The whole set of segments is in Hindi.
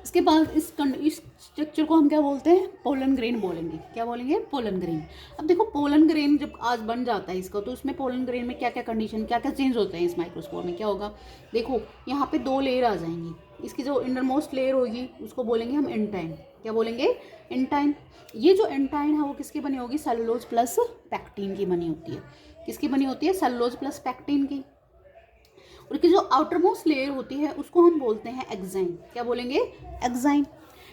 इसके बाद इस स्ट्रक्चर को हम क्या बोलते हैं, पोलन ग्रेन बोलेंगे। क्या बोलेंगे, पोलन ग्रेन। अब देखो पोलन ग्रेन जब आज बन जाता है इसका, तो उसमें पोलन ग्रेन में क्या क्या कंडीशन, क्या क्या चेंज होते हैं इस माइक्रोस्पोर में, क्या होगा। देखो यहाँ पे 2 लेयर आ जाएंगी। इसकी जो इंडरमोस्ट लेयर होगी उसको बोलेंगे हम एंटाइन। क्या बोलेंगे, एंटाइन। ये जो एंटाइन है वो किसकी बनी होगी, सेलुलोज प्लस पैक्टीन की बनी होती है। किसकी बनी होती है, सेलुलोज प्लस पैक्टीन की। और की जो आउटर मोस्ट लेयर होती है उसको हम बोलते हैं एक्साइन। क्या बोलेंगे, एक्साइन।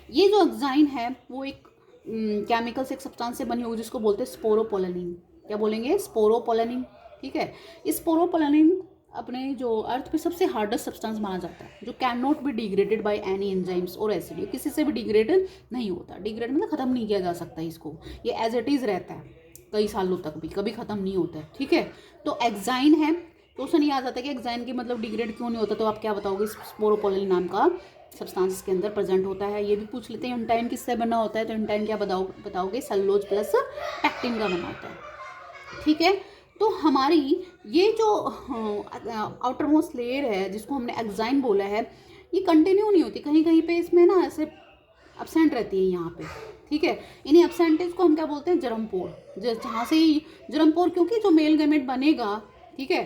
ये जो एक्साइन है वो एक केमिकल से, एक सब्सटेंस से बनी होगी जिसको बोलते हैं स्पोरोपोलेनिन। क्या बोलेंगे, स्पोरोपोलेनिन। ठीक है, इस स्पोरोपोलेनिन अपने जो अर्थ पे सबसे हार्डेस्ट सब्सटेंस माना जाता है, जो can not be degraded by any enzymes और एसिड। किसी से भी डिग्रेड नहीं होता। डिग्रेड मतलब खत्म नहीं किया जा सकता इसको, ये एज इट इज रहता है कई सालों तक भी, कभी खत्म नहीं होता है। ठीक है, तो एक्साइन है। क्वेश्चन ये आ जाता है कि एक्साइन की मतलब डिग्रेड क्यों नहीं होता, तो आप क्या बताओगे, स्पोरोपोलेनिन नाम का सब्सटेंस इसके अंदर प्रेजेंट होता है। ये भी पूछ लेते हैं एंटाइन किससे बना होता है, तो एंटाइन क्या बताओगे, सेलुलोज प्लस पैक्टिन का बना होता है। ठीक है, तो हमारी ये जो आउटर मोस्ट लेयर है जिसको हमने एक्साइन बोला है, ये कंटिन्यू नहीं होती, कहीं कहीं पे इसमें ना ऐसे एब्सेंट रहती है यहाँ पे। ठीक है, इन्हीं एब्सेंटेज को हम क्या बोलते हैं, जर्मपोर। जहाँ से जर्मपोर, क्योंकि जो मेल गैमेट बनेगा, ठीक है,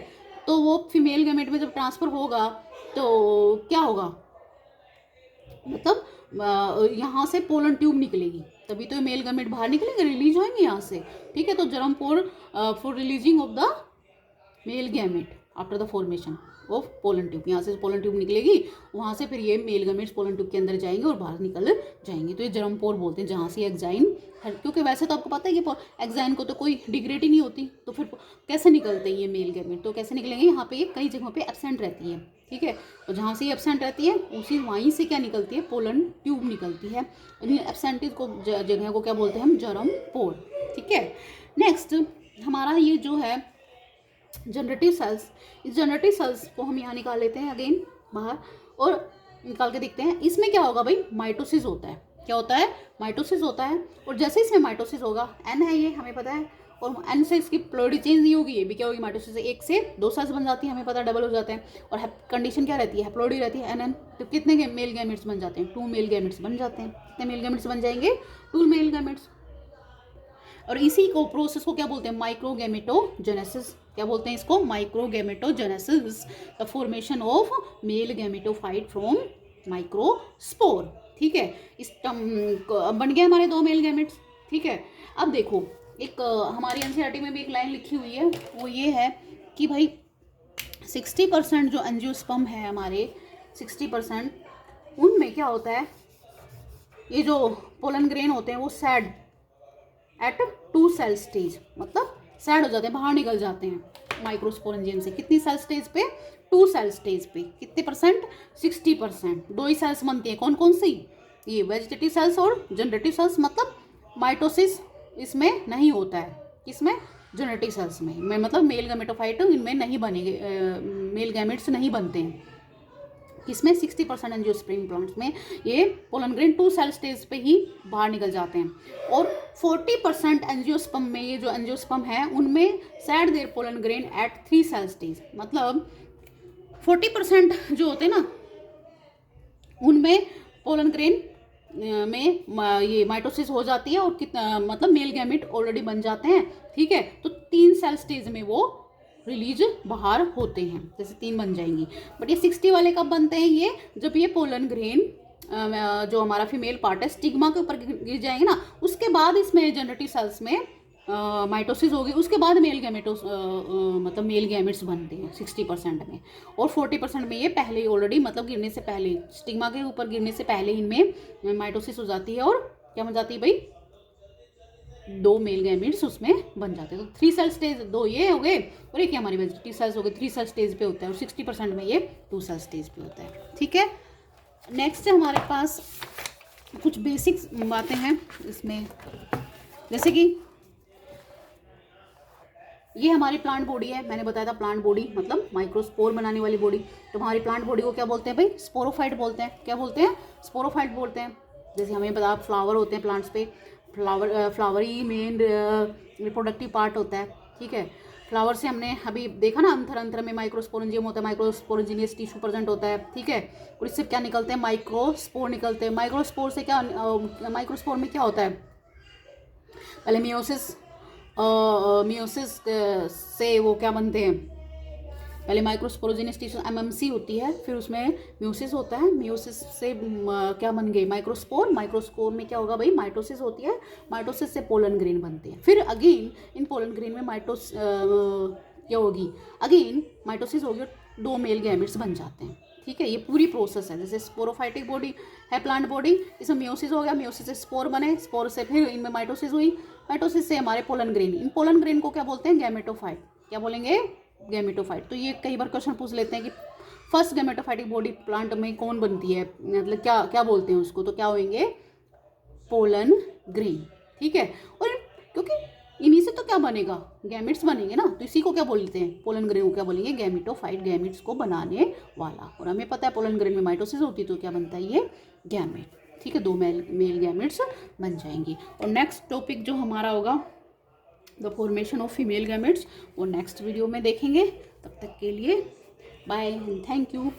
तो वो फीमेल गैमेट में जब ट्रांसफर होगा तो क्या होगा, मतलब यहाँ से पोलन ट्यूब निकलेगी, तभी तो मेल गैमेट बाहर निकलेंगे, रिलीज होंगे यहाँ से। ठीक है, तो germ pore for releasing of the male gamete after the formation of pollen tube. यहाँ से पोलन ट्यूब निकलेगी, वहाँ से फिर ये मेल गैमेट्स पोलन ट्यूब के अंदर जाएंगे और बाहर निकल जाएंगे, तो ये जर्मपोर बोलते हैं, जहाँ से एक्साइन। क्योंकि वैसे तो आपको पता है कि एक्साइन को तो कोई डिग्रेड ही नहीं होती, तो फिर कैसे निकलते हैं ये मेल गैमेट, तो कैसे निकलेंगे, यहाँ पे ये कई जगहों पे एब्सेंट रहती है। ठीक है, तो जहाँ से ये एब्सेंट रहती है उसी वहीं से क्या निकलती है, पोलन ट्यूब निकलती है। एब्सेंटेज को जगह को क्या बोलते हैं हम, जर्मपोर। ठीक है, नेक्स्ट हमारा ये जो है जनरेटिव सेल्स, इस जनरेटिव सेल्स को हम यहाँ निकाल लेते हैं अगेन बाहर, और निकाल के देखते हैं इसमें क्या होगा भाई, माइटोसिस होता है। क्या होता है, माइटोसिस होता है। और जैसे इसमें माइटोसिस होगा, एन है ये हमें पता है, और एन से इसकी प्लोरिटी चेंज नहीं होगी, ये भी क्या होगी, माइटोसिस से 1 से 2 सेल्स बन जाती है, हमें पता, डबल हो जाते हैं। और कंडीशन क्या रहती है, हैप्लोइडी रहती है, एन। तो कितने मेल गैमेट्स बन जाते हैं, 2 मेल गैमेट्स बन जाते हैं। कितने मेल गैमेट्स बन जाएंगे, 2 मेल गैमेट्स। और इसी को प्रोसेस को क्या बोलते हैं, माइक्रोगैमेटोजेनेसिस। क्या बोलते हैं इसको, microgametogenesis, the formation of male gametophyte from microspore. ठीक है, इस बन गए हमारे 2 मेल गैमेट्स। ठीक है, अब देखो एक हमारी एनसीईआरटी में भी एक लाइन लिखी हुई है, वो ये है कि भाई 60% जो एंजियोस्पर्म है हमारे, 60% उनमें क्या होता है, ये जो पोलन ग्रेन होते हैं वो सैड एट 2 सेल स्टेज, मतलब सैड हो जाते हैं, बाहर निकल जाते हैं माइक्रोस्पोरेंजियम से। कितनी सेल स्टेज पे, 2 सेल स्टेज पे। कितने परसेंट, 60%। 2 ही सेल्स बनती हैं, कौन कौन सी, ये वेजिटेटिव सेल्स और जनरेटिव सेल्स। मतलब माइटोसिस इसमें नहीं होता है, किसमें, जनरेटिव सेल्स में मतलब मेल गैमेटोफाइट इनमें नहीं बनेंगे, मेल गैमेट्स नहीं बनते हैं। किसमें, 60% एंजियोस्पर्म प्लांट्स में ये पोलन ग्रेन 2 सेल स्टेज पे ही बाहर निकल जाते हैं। और 40% एंजियोस्पर्म में, ये जो एंजियोस्पर्म है उनमें shed their pollen grain at 3 cell stage. मतलब 40% जो होते हैं ना, उनमें पोलन ग्रेन में ये माइटोसिस हो जाती है, और कितना मतलब मेल गैमेट ऑलरेडी बन जाते हैं। ठीक है, तो 3 सेल स्टेज में वो रिलीज बाहर होते हैं, जैसे 3 बन जाएंगी। बट ये 60 वाले कब बनते हैं, ये जब ये पोलन ग्रेन जो हमारा फीमेल पार्ट है स्टिग्मा के ऊपर गिर जाएंगे ना, उसके बाद इसमें जनरेटिव सेल्स में माइटोसिस होगी, उसके बाद मेल गैमेटोस मतलब मेल गैमेट्स बनते हैं 60% में। और 40% में ये पहले ही ऑलरेडी मतलब गिरने से पहले, स्टिग्मा के ऊपर गिरने से पहले इनमें माइटोसिस हो जाती है, और क्या बन जाती है भाई, 2 मेल गैमेट्स उसमें बन जाते हैं। तो 3 सेल स्टेज 2 ये हो गए, और एक हमारी वेजिटेटिव सेल्स हो गए, 3 सेल स्टेज पे होता है, और 60% में ये 2 सेल स्टेज पे होता है। ठीक है, नेक्स्ट हमारे पास कुछ बेसिक्स बातें हैं इसमें, जैसे कि ये हमारी प्लांट बॉडी है, मैंने बताया था प्लांट बॉडी मतलब माइक्रोस्पोर बनाने वाली बॉडी। तो हमारी प्लांट बॉडी को क्या बोलते हैं भाई, स्पोरोफाइट बोलते हैं। क्या बोलते हैं, स्पोरोफाइट बोलते हैं। जैसे हमें पता, फ्लावर होते हैं प्लांट्स पे, फ्लावर ही मेन रिप्रोडक्टिव पार्ट होता है। ठीक है, फ्लावर से हमने अभी देखा ना, अंतर अंतर में माइक्रोस्पोरेंजियम होता है, माइक्रोस्पोरेंजिनियस टिश्यू प्रेजेंट होता है, ठीक है। और इससे क्या निकलते हैं, माइक्रोस्पोर निकलते हैं। माइक्रोस्पोर से क्या, माइक्रोस्पोर में क्या होता है, पहले मियोसिस, मियोसिस से वो क्या बनते हैं, पहले माइक्रोस्पोरोजेनियस टिश्यू एमएमसी होती है, फिर उसमें म्यूसिस होता है, म्यूसिस से क्या बन गए, माइक्रोस्पोर, माइक्रोस्पोर में क्या होगा भाई, माइटोसिस होती है, माइटोसिस से पोलन ग्रेन बनती है। फिर अगेन इन पोलन ग्रेन में क्या होगी, अगेन माइटोसिस होगी और 2 मेल गैमेट्स बन जाते हैं, ठीक है। ये पूरी प्रोसेस है। जैसे स्पोरोफाइटिक बॉडी है प्लांट बॉडी, इसमें म्यूसिस हो गया, म्यूसिस से स्पोर बने, स्पोर से फिर इनमें माइटोसिस हुई, माइटोसिस से हमारे पोलन ग्रेन, इन पोलन ग्रेन को क्या बोलते हैं, गैमेटोफाइट। क्या बोलेंगे, गैमेटोफाइट। तो ये कई बार क्वेश्चन पूछ लेते हैं कि फर्स्ट गैमेटोफाइटिक बॉडी प्लांट में कौन बनती है, मतलब क्या क्या बोलते हैं उसको, तो क्या होंगे, पोलन ग्रेन, ठीक है। और क्योंकि इन्हीं से तो क्या बनेगा, गैमेट्स बनेंगे ना, तो इसी को क्या बोलते हैं, पोलन ग्रेन को क्या बोलेंगे, गैमेटोफाइट, गैमेट्स को बनाने वाला। और हमें पता है पोलन ग्रेन में माइटोसिस होती है, तो क्या बनता है ये गैमेट, ठीक है। 2 मेल गैमेट्स बन जाएंगे। और नेक्स्ट टॉपिक जो हमारा होगा the formation of female gametes, वो नेक्स्ट वीडियो में देखेंगे। तब तक के लिए बाय एंड थैंक यू।